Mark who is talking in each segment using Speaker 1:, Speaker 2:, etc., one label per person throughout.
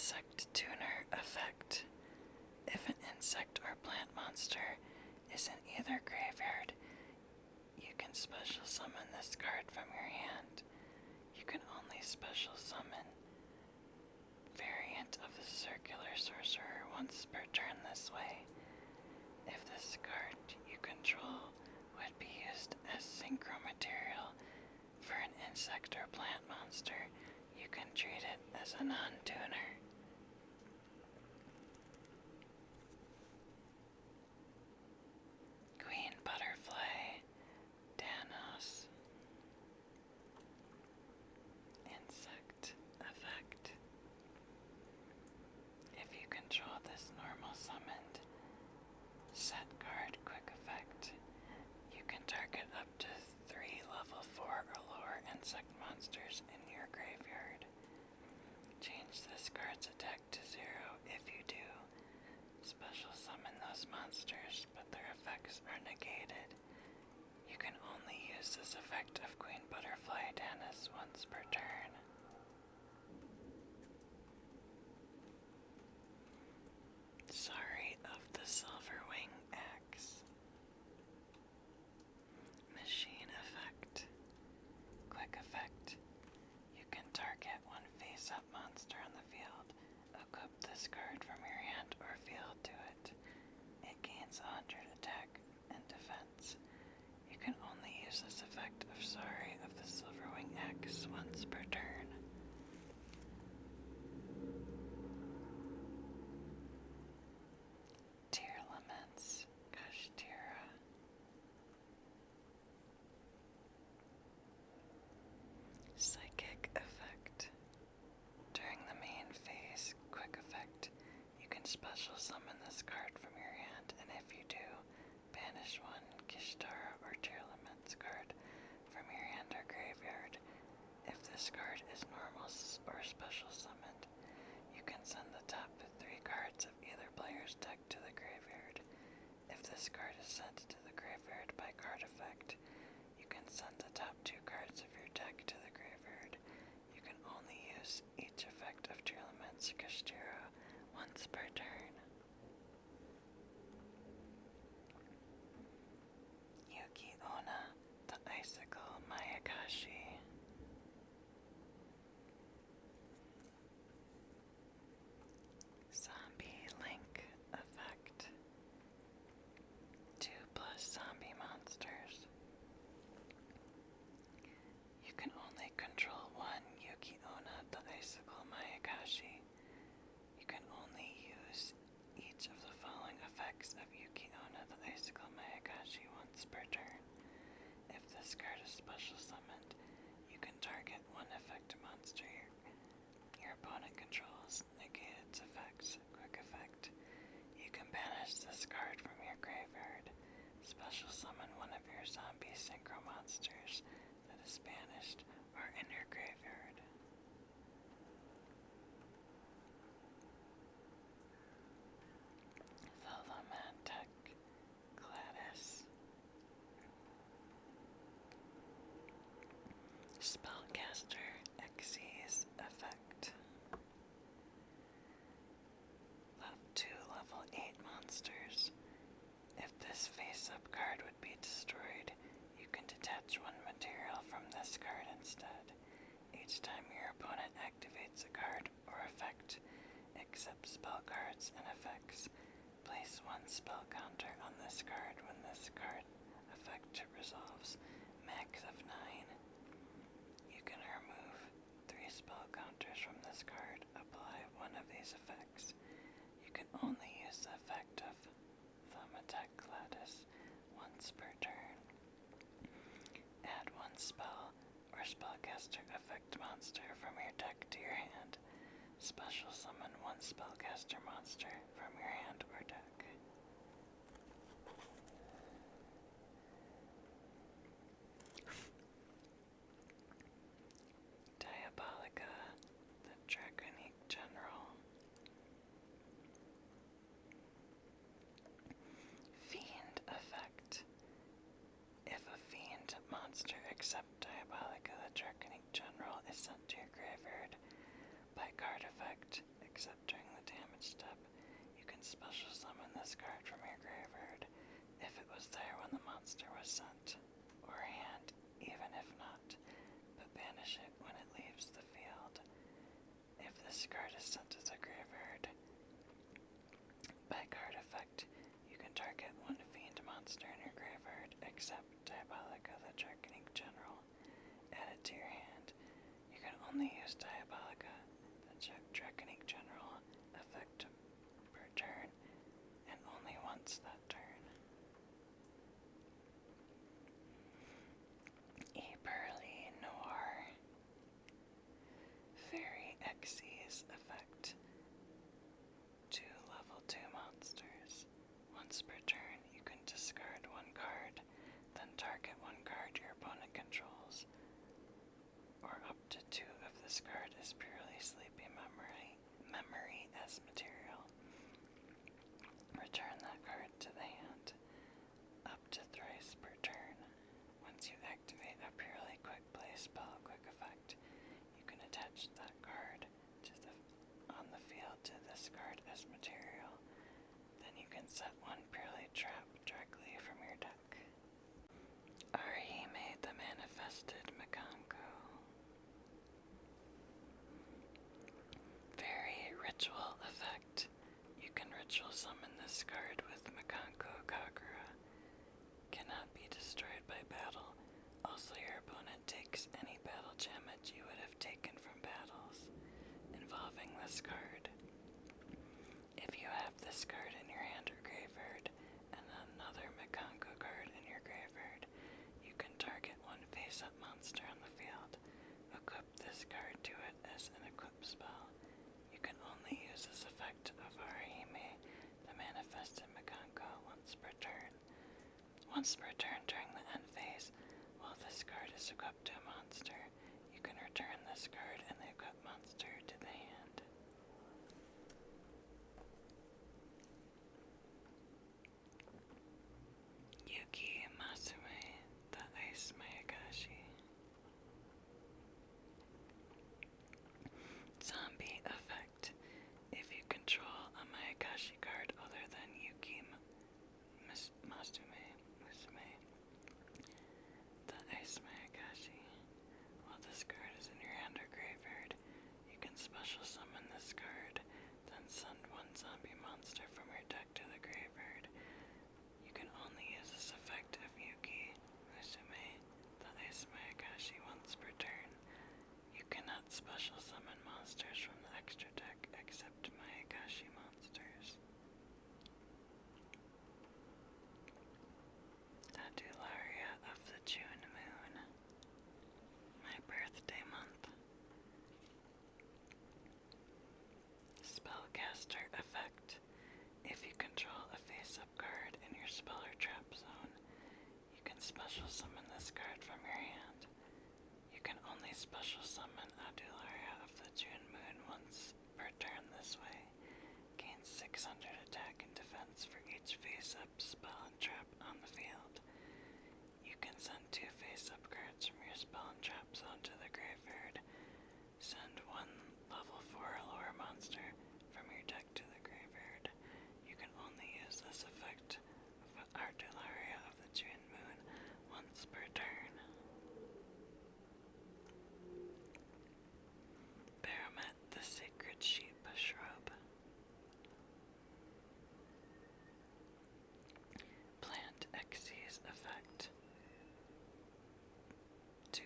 Speaker 1: Insect Tuner effect. If an insect or plant monster is in either graveyard, you can special summon this card from your hand. You can only special summon variant of the circular sorcerer once per turn this way. If this card you control would be used as synchro material for an insect or plant monster, you can treat it as a non-tuner. Queen Butterfly, Danos. Insect effect. If you control this normal summoned set card quick effect, you can target up to 3 level 4 or lower insect monsters in your graveyard. Change this card's attack to 0 if you do. Special summon those monsters, but their effects are negated. You can only use this effect of Queen Butterfly Danis once per turn. Sorry of the Silverwing Axe. Machine effect. Quick effect. You can target one face-up monster on the field. Equip this card from your hand or field to it. It gains 100 attack and defense. You can only use this effect of Sorry of the Silverwing Axe once per turn. Tear Laments, Kashtira. Psychic effect. During the main phase, quick effect, you can special summon this card from your hand, and if you do, banish one Kishtara or Tear Laments card from your hand or graveyard. If this card is normal or special summoned, you can send the top 3 cards of either player's deck to the graveyard. If this card is sent to the graveyard by card effect, you can send the top 2 cards of your deck to the graveyard. You can only use each effect of Tear Laments Kashtira once per turn. Yugioh, the Icicle Mayakashi. Zombie Link effect. 2+ zombie monsters. You can only control one Yugioh, the Icicle Mayakashi. You can only use each of the following effects of Yugioh, the Icicle Mayakashi once per turn. If this card is special summoned, you can target one effect monster your opponent controls, negate its effects. Quick effect. You can banish this card from your graveyard. Special summon one of your zombie synchro monsters that is banished or in your graveyard. Thalamantic Gladys. Spellcaster Xyz effect. 2 level 8 monsters. If this face-up card would be destroyed, you can detach one material from this card instead. Each time your opponent activates a card or effect, except spell cards and effects, place 1 spell counter on this card when this card effect resolves, max of 9. You can remove 3 spell counters from this card, apply one of these effects. You can only use the effect of Thaumatic Gladys once per turn. Add 1 spell or spellcaster effect monster from your deck to your hand. Special summon 1 spellcaster monster from your hand or deck. Diabolica, the Draconic General. Fiend effect. If a fiend monster except Diabolica, the Draconic General, is sent to your graveyard by card effect, except special summon this card from your graveyard if it was there when the monster was sent, or hand, even if not, but banish it when it leaves the field. If this card is sent to the graveyard, by card effect, you can target one fiend monster in your graveyard except Diabolica the Darkening General. Add it to your hand. You can only use Diabolica the Darkening General effect per turn, and only once that turn. Eberly Noir. Fairy Xyz effect. 2 level 2 monsters. Once per turn, you can discard one card, then target one card your opponent controls, or up to 2 of this card is purely sleepy memory as material. Return that card to the hand, up to thrice per turn. Once you activate a purely quick play spell quick effect, you can attach that card on the field to this card as material. Then you can set one purely trap directly from your deck. Arihime the Manifested Makanko. Very ritual effect. You can ritual summon this card with Makanko Kagura. Cannot be destroyed by battle. Also, your opponent takes any battle damage you would have taken from battles involving this card. If you have this card in your hand or graveyard, and another Makanko card in your graveyard, you can target one face-up monster on the field. Equip this card to it as an equip spell. You can only use this effect of Arihime, the Manifested Makanko, once per turn. Once per turn during the end phase, while this card is equipped to a monster, you can return this card and the equipped monster to the hand. Yuki Masume, the Ice Mayagashi. Zombie effect. If you control a Mayagashi card other than Yuki Masume, the Ice Mayagashi, while this card is in your hand or graveyard, you can special summon this card, then send one zombie monster from your deck to the graveyard. You can only use this effect of Yuki Musume, the Ice Mayagashi, once per turn. You cannot special summon monsters from the extra deck except Mayagashi monsters. Adularia of the June Moon. My birthday month. Spellcaster effect. If you control a face-up card in your spell or trap zone, you can special summon this card from your hand. You can only special summon Adularia of the June Moon once per turn this way. Gain 600 attack and defense for each face-up spell and trap on the field. You can send 2 face-up cards from your spell and trap zone to the graveyard. Send one level 4 lore monster from your deck to the graveyard. You can only use this effect of Artilleria of the June Moon once per turn. Baromet the Sacred Sheep Shrub. Plant Xyz effect. 2+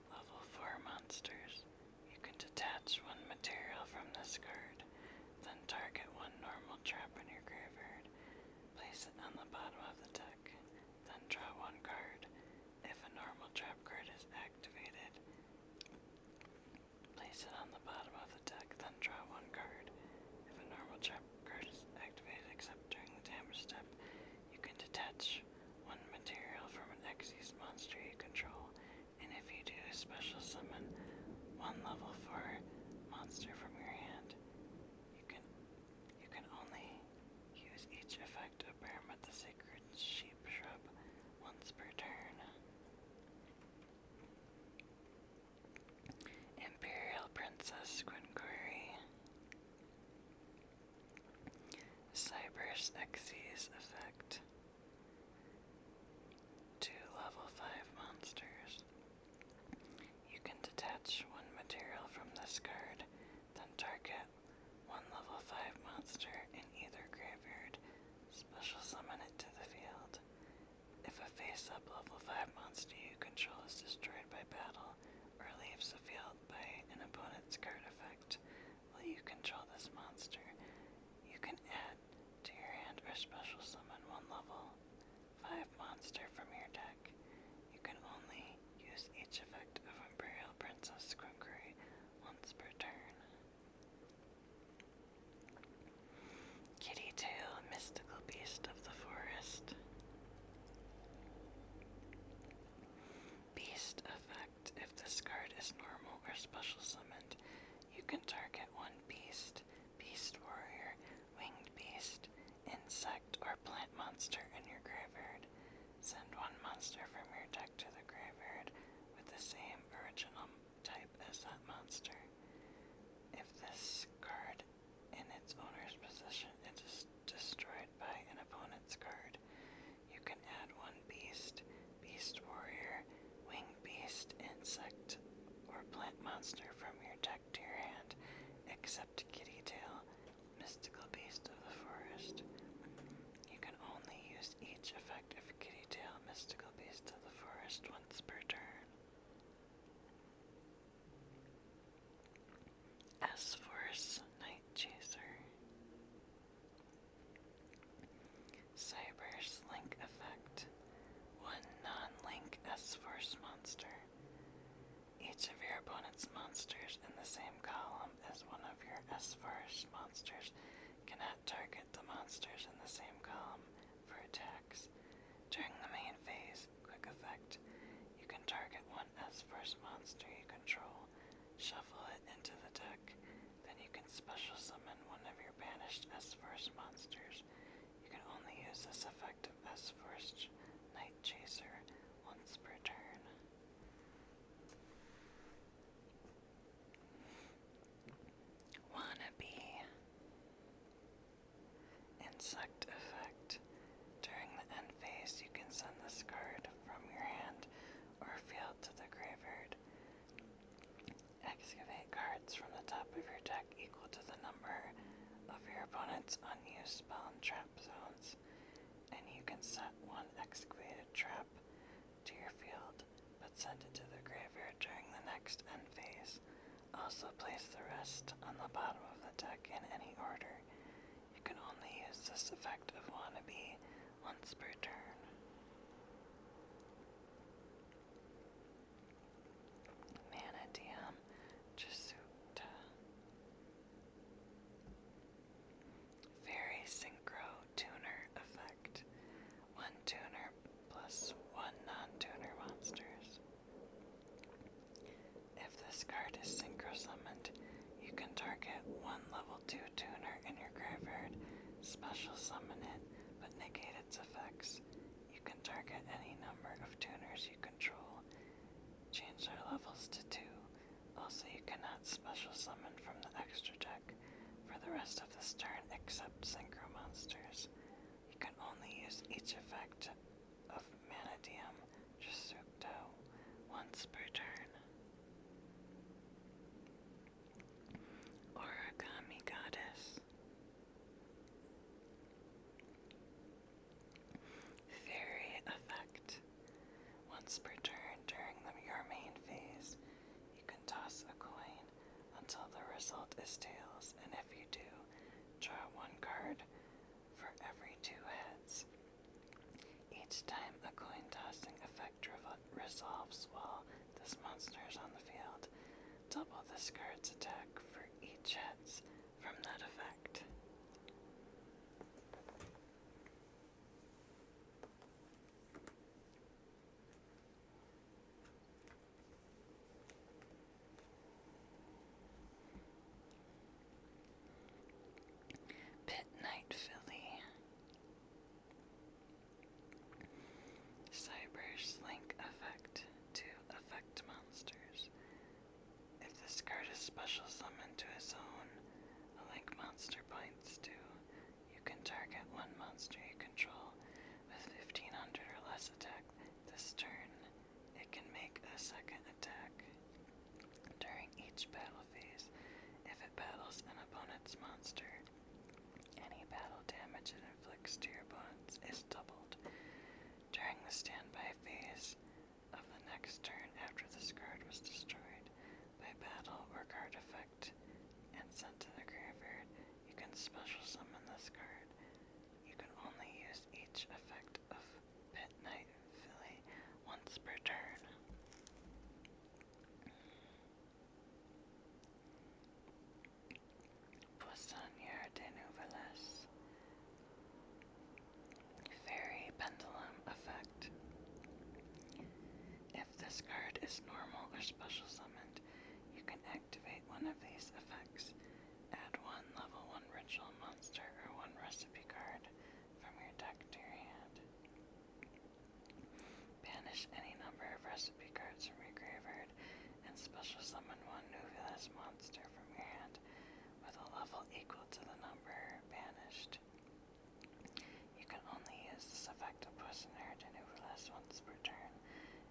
Speaker 1: level 4 monsters. You can detach one material from this card, then target one normal trap in your graveyard. Place it on the bottom of the deck, then draw one card. If a normal trap card is activated, place it on the bottom of the deck, then draw one card. If a normal trap card is activated except during the damage step, you can detach one material from an Xyz monster you control, and if you do, special summon one level 4 monster from your hand. You can only use each effect of Baromet the Sacred Sheep Shrub once per turn. Imperial Princess Quinqueri. face-up level 5 monster you control is destroyed by battle or leaves the field by an opponent's card effect while you control this monster, you can add to your hand or special summon one level 5 monster from your deck. You can only use each effect of Imperial Princess Quinkry once per turn. Kitty Tail, Mystical Beast of the Forest. Beast effect. If this card is normal or special summoned, you can target one beast, beast warrior, winged beast, insect, or plant monster in your graveyard. Send one monster from your deck to the graveyard with the same original type as that monster. If this card in its owner's possession is destroyed by an opponent's card, you can add one beast, beast warrior, winged beast, insect, or plant monster from your deck to your hand, except Kitty Tail, Mystical Beast of the Forest. You can only use each effect of Kitty Tail, Mystical Beast of the Forest once per turn. S-Force, Night Chaser. Cyber's Link effect. One non-link S-Force monster. Each of your opponent's monsters in the same column as one of your S-Force monsters cannot target the monsters in the same column for attacks. During the main phase, quick effect, you can target one S-Force monster you control, shuffle it into the deck, then you can special summon one of your banished S-Force monsters. You can only use this effect of S-Force Night Chaser once per turn. Wannabe. Insect effect. During the end phase, you can send this card from your hand or field to the graveyard. Excavate cards from the top of your deck equal to the number of your opponent's unused spell and trap zones, and you can set one excavated trap to your field, but send it to the graveyard during the next end phase. Also place the rest on the bottom of the deck in any order. You can only use this effect of Wannabe once per turn. Manadium Jasuta. Fairy Synchro Tuner effect. One tuner plus one non-tuner monsters. If this card is synchro summoned, you can target one level 2 tuner in your graveyard, special summon it, but negate its effects. You can target any number of tuners you control. Change their levels to 2. Also, you cannot special summon from the extra deck for the rest of this turn except synchro monsters. You can only use each effect of Manadium Jasuto once per turn. Origami Goddess. Fairy effect. Once per turn during your main phase, you can toss a coin until the result is tails, and if you do, draw one card for every 2 heads. Each time a coin tossing effect resolves while this monster is on the field, double this card's attack for each heads from that effect. Pit Night Filly. Cyber's Link effect. 2 effect monsters. If this card is special summoned to his own, a link monster points to, you can target one monster you control with 1500 or less attack this turn. It can make a second attack during each battle phase. If it battles an opponent's monster, any battle damage it inflicts to your opponents is doubled. During during the standby phase of the next turn after this card was destroyed by battle or card effect and sent to the graveyard, you can special summon this card. You can only use each effect of Pit Knight Filly once per turn. Poissonnière de Nouvelles. Fairy Pendulum effect. If this card is normal or special summoned, you can activate one of these effects. Add one level 1 ritual monster or one recipe card from your deck to your hand. Banish any number of recipe cards from your graveyard and special summon one Nouvelles monster from your hand with a level equal to the number banished. You can only use this effect of Poissonnière de Nouvelles once per turn.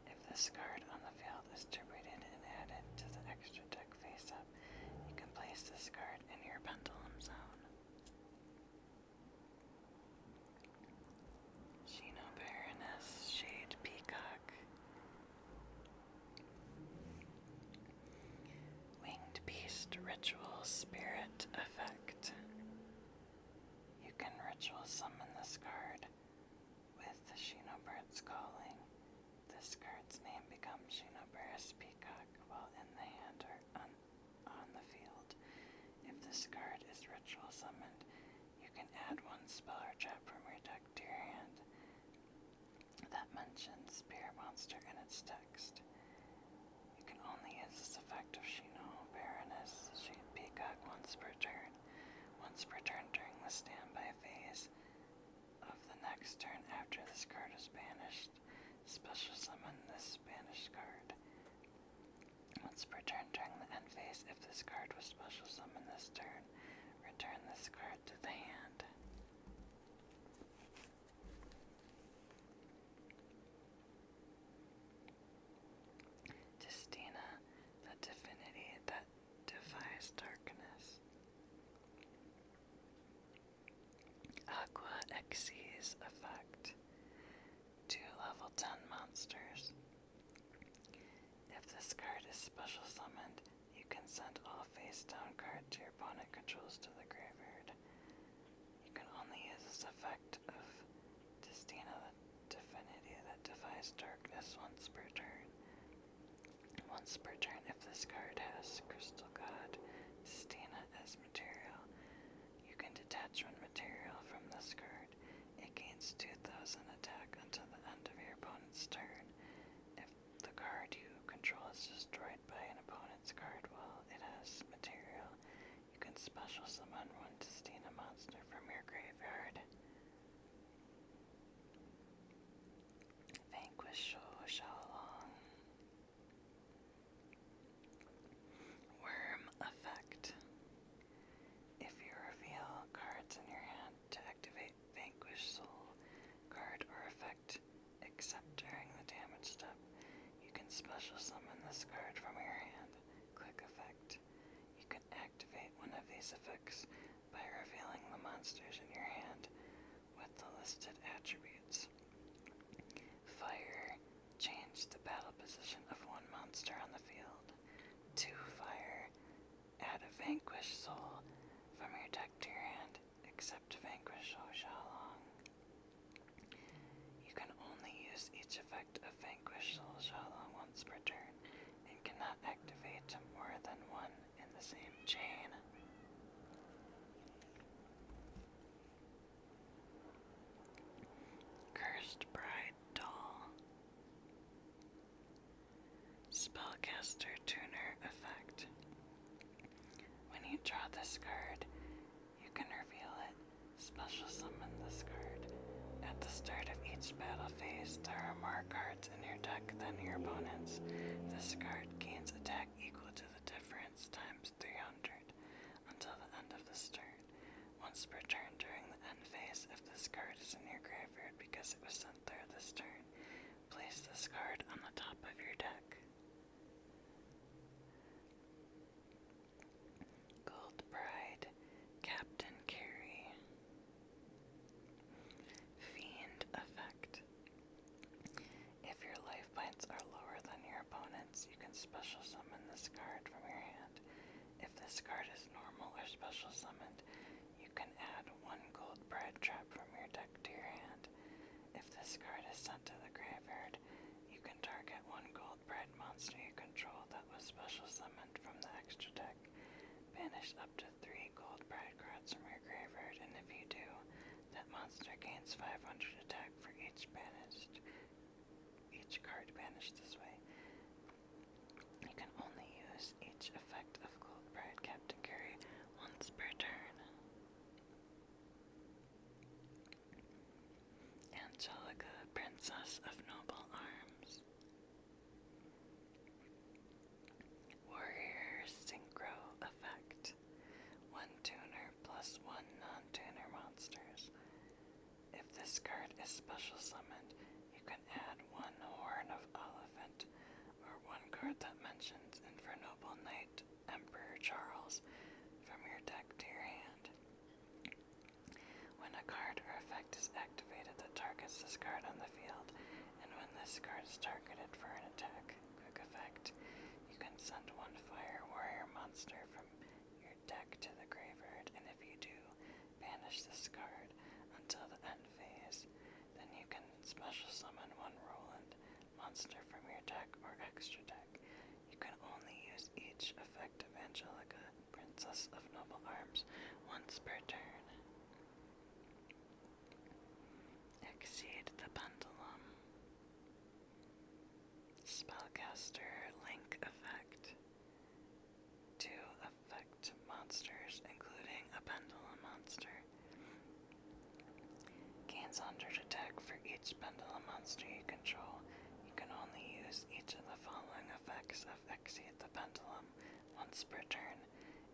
Speaker 1: If this card on the field is distributed and added to the extra deck face-up, you can place this card in your pendulum zone. Shino Baroness, Shade Peacock. Winged Beast Ritual Spirit effect. You can ritual summon this card with the Shino Bird's Calling. This card's name becomes Shino Baroness Peacock while in the hand or on the field. If this card is ritual summoned, you can add one spell or trap from your deck to your hand that mentions Spear Monster in its text. You can only use this effect of Shino Baroness Shade Peacock once per turn. Once per turn during the standby phase of the next turn after this card is banished, special summon this banished card. Once per turn during the end phase, if this card was special summoned this turn, return this card to the hand. Destina, the divinity that defies darkness. Yugiohtcg's effect. 2 level 10 monsters. If this card is special summoned, you can send all face-down cards your opponent controls to the graveyard. You can only use this effect of Destina, the divinity that defies darkness once per turn. Once per turn, if this card has Crystal God Destina as material, you can detach one material from this card. It gains 2,000 attack until the end of your opponent's turn. If the card you control is destroyed by an opponent's card while it has material, you can special summon one Destina monster from your graveyard. Vanquish Xiaolong. Worm effect. If you reveal cards in your hand to activate Vanquish Soul card or effect, except during the damage step, you can special summon this card from your hand. Click effect. You can activate one of these effects by revealing the monsters in your hand with the listed attributes. Fire. Change the battle position of one monster on the field. 2 fire. Add a Vanquish Soul from your deck to your hand, except Vanquish Xiaolong. You can only use each effect of Vanquish Xiaolong once per turn, and cannot activate more than one in the same chain. Cursed Bride Doll. Spellcaster Tuner effect. When you draw this card, you can reveal it. Special summon this card. At the start of each battle phase, there are more cards in your deck than your opponent's. This card gains attack equal to the difference times 300 until the end of this turn. Once per turn during the end phase, if this card is in your graveyard because it was sent there this turn, place this card on the top of your deck. Gold Bride, Captain Carey. Fiend effect. this card is sent to the graveyard, you can target one gold bright monster you control that was special summoned from the extra deck. Banish up to 3 gold bright cards from your graveyard, and if you do, that monster gains 500 attack for each card banished this way. You can only use each effect of Gold Bride Captain Carry once per turn. Angelica, Princess of Noble Arms. Warrior Synchro effect. 1 tuner plus 1 non-tuner monsters. If this card is special summoned, you can add 1 Horn of Elephant or 1 card that mentions Infernoble Knight Emperor Charles from your deck to your hand. When a card or effect is activated that targets this card on the field, and when this card is targeted for an attack, quick effect, you can send 1 Fire Warrior monster from your deck to the graveyard, and if you do, banish this card until the end phase. Then you can special summon 1 Roland monster from your deck or extra deck. You can only use each effect of Angelica, Princess of Noble Arms, once per turn. Exceed the Pendulum. Spellcaster Link effect. 2 effect monsters, including a Pendulum monster. Gains 100 attack for each Pendulum monster you control. You can only use each of the following effects of Exceed the Pendulum once per turn.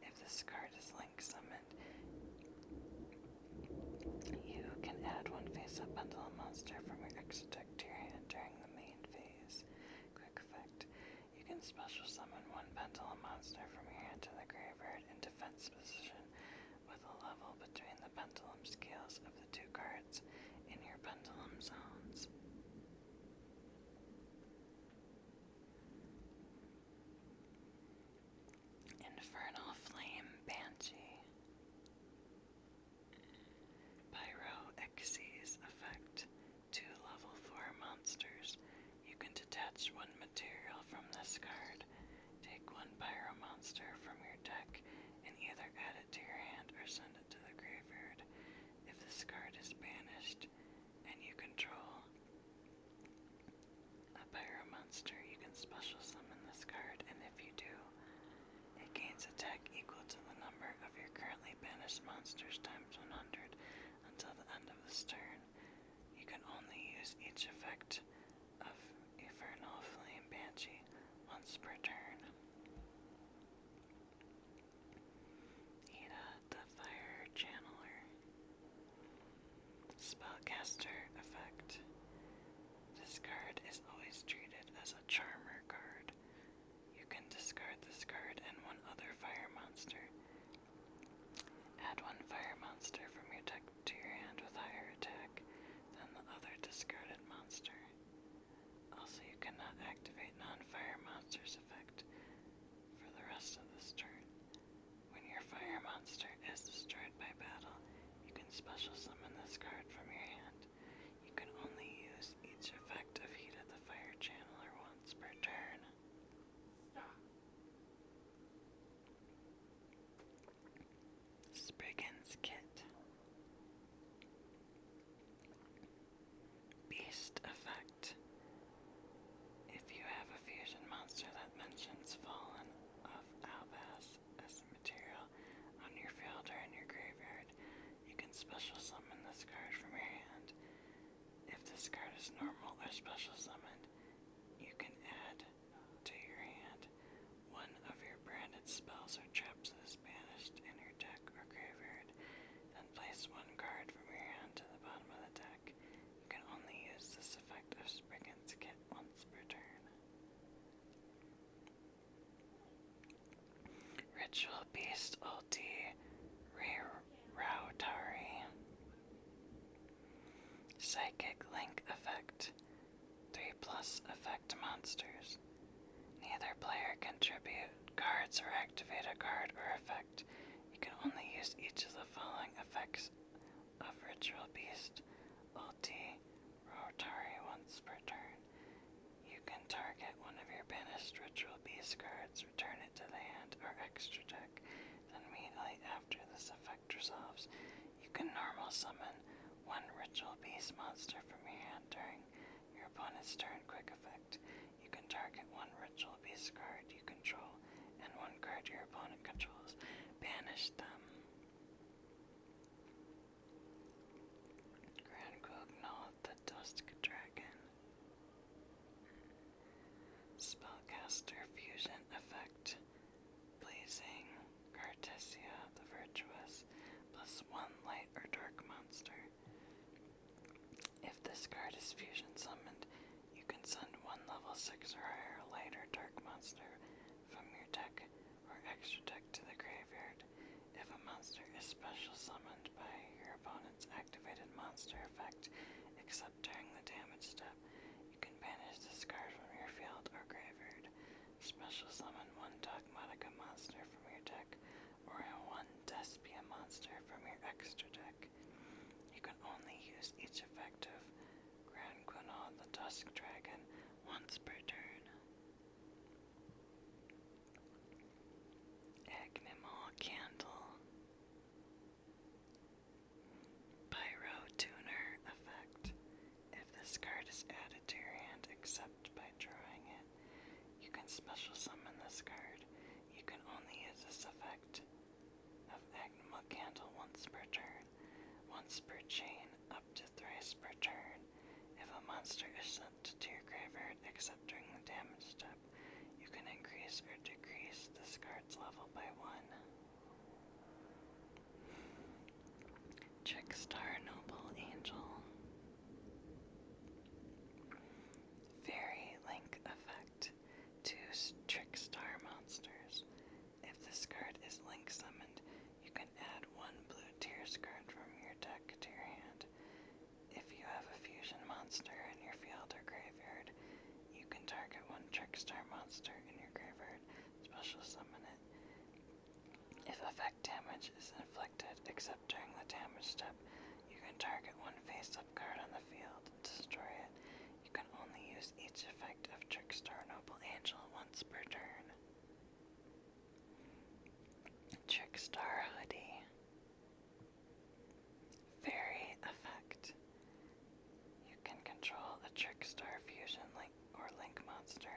Speaker 1: If this card is Link summoned, you can add 1 face-up Pendulum monster from your extra deck to your hand during the main phase. Quick effect. You can special summon 1 Pendulum monster from your hand to the graveyard in defense position with a level between the pendulum scales of the 2 cards in your pendulum zones. Infernal Flame Banshee. Pyro Xyz effect. 2 level 4 monsters. You can detach 1 material from this card. Take 1 Pyro monster from your deck and either add it to your hand or send it to the graveyard. If this card is banished and you control a Pyro monster, you can special summon this card, and if you do, it gains attack equal to the number of your currently banished monsters times 100 until the end of this turn. You can only use each effect of Infernal Flame Banshee once per turn. Ida the Fire Channeler. Spellcaster effect. This card is always treated as a Charmer card. You can discard this card and 1 other fire monster. Add 1 fire monster from your deck to your hand with higher attack than the other discarded monster. Also, you cannot activate non-fire monsters effect for the rest of this turn. When your fire monster is destroyed by battle, you can special summon this card from your hand. You can only use each effect of Ida the Fire Channeler once per turn. Spriggan's Kit. Beast effect. If you have a fusion monster that mentions Fallen of Albaz as a material on your field or in your graveyard, you can special summon this card from your hand. If this card is normal or special summoned, you can add to your hand 1 of your branded spells or traps that is banished in your deck or graveyard. Then place 1 card from your hand to the bottom of the deck. You can only use this effect of Spriggan's Kit once per turn. Ritual Beast Ulti Rautari. Psychic Link effect. 3+ effect monsters. Neither player can tribute cards or activate a card or effect. You can only use each of the following effects of Ritual Beast Ulti Rautari. once per turn. You can target one of your banished Ritual Beast cards, return it to the hand or extra deck, then immediately after this effect resolves, you can normal summon one Ritual Beast monster from your hand during your opponent's turn. Quick effect. You can target one Ritual Beast card you control and one card your opponent controls. Banish them. Yugioh the Dusk Dragon. Spellcaster Fusion Effect. Blazing Cartesia the Virtuous, +1 light or dark monster. If this card is fusion summoned, you can send one level 6 or higher light or dark monster from your deck or extra deck to the graveyard. If a monster is special summoned by your opponent's activated monster effect, except during the damage step, you can banish this card from your field or graveyard. Special summon one Dogmatica monster from your deck or one Despia monster from your extra deck. You can only use each effect of Yugioh the Dusk Dragon once per turn. Agnimal Candle. Pyro Tuner effect. If this card is added to your hand except by drawing it, you can special summon this card. You can only use this effect of Agnimal Candle once per turn, once per chain, up to thrice per turn. If a monster is sent to your graveyard except during the damage step, you can increase or decrease this card's level by 1. Trickstar Noble Angel. Fairy Link effect. 2 Trickstar monsters. If this card is link summoned, you can add 1 blue Tears card from your deck to your hand. If you have a fusion monster in your field or graveyard, you can target 1 Trickstar monster in your graveyard, special summon it. If effect damage is inflicted except during the damage step, you can target 1 face-up card on the field and destroy it. You can only use each effect of Trickstar Noble Angel once per turn. Trickstar Hoodie. Fairy effect. You can control a Trickstar fusion link or link monster.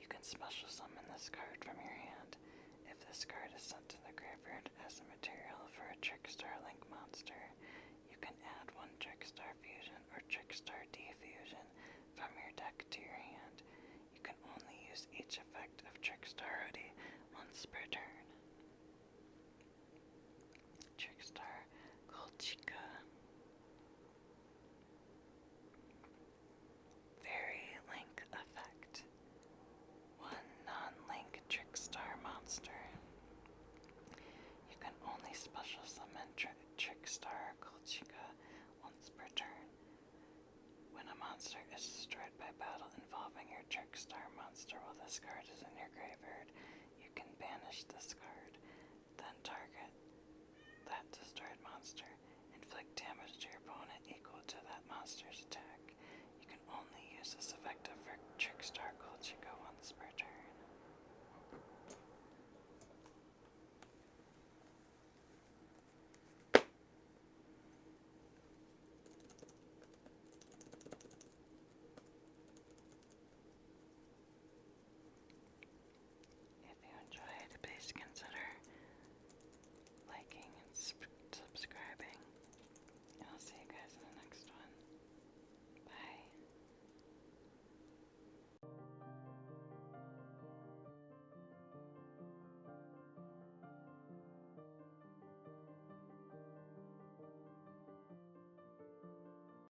Speaker 1: You can special summon this card from your hand. If this card is sent to the graveyard as a material for a Trickstar link monster, you can add 1 Trickstar fusion or Trickstar defusion from your deck to your hand. You can only use each effect of Trickstar Hoodie once per turn. Trickstar Kolchika. Fairy Link effect. 1 non-link Trickstar monster. You can only special summon Trickstar Kolchika once per turn. When a monster is destroyed by battle involving your Trickstar monster while this card is in your graveyard, you can banish this card, then target that destroyed monster. Inflict damage to your opponent equal to that monster's attack. You can only use this effective for Trickstar Kolchika once per